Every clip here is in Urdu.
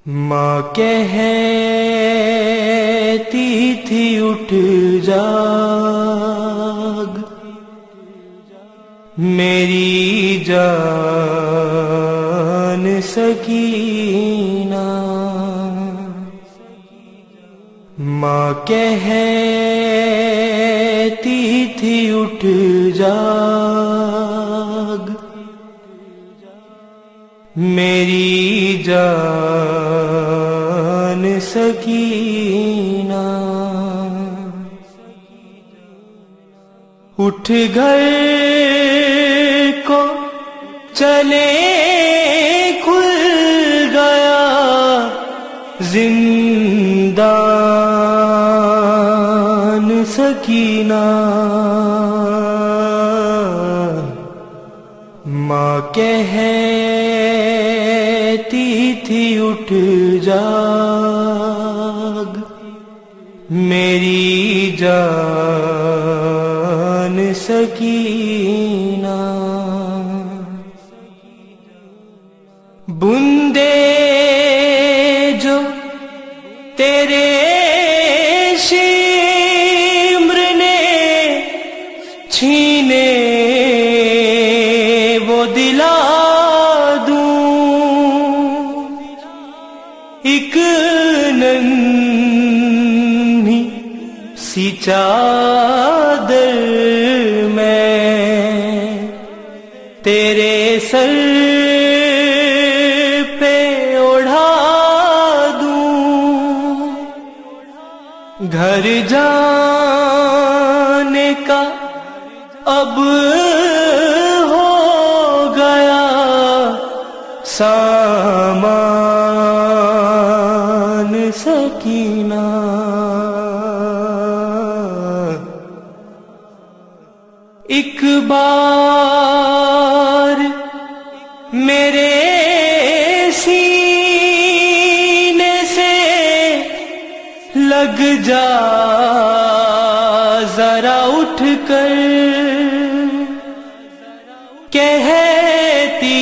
ماں کہتی تھی اٹھ جاگ میری جان سکینہ، ماں کہتی تھی اٹھ جاگ میری جان سکینہ، اٹھ گھر کو چلے کھل گیا زندان سکینہ، ماں کہتی تھی اٹھ جاگ میری جان سکینہ، بندے جو تیرے شمر نے چھینے وہ دلا دوں، ایک ننھی سی چادر میں تیرے سر پہ اڑھا دوں، گھر جانے کا اب ہو گیا سامان سکینہ، ایک بار میرے سینے سے لگ جا ذرا اٹھ کر، کہتی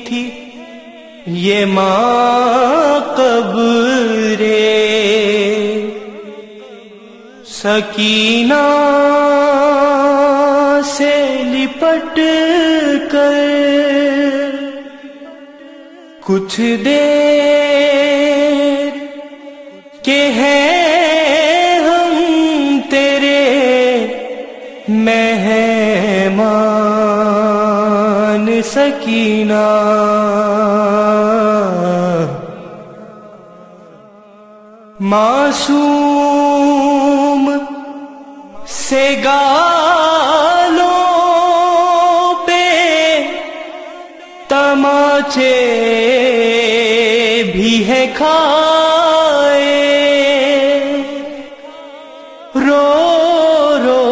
تھی یہ ماں قبر سکینہ سے لپٹ کر کچھ دیر کے ہیں ہم تیرے مہمان سکینہ، معصوم سے گالوں پہ تماچے بھی ہے کھائے، رو رو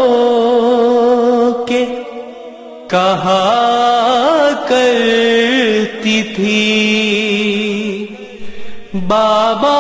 کے کہا کرتی تھی بابا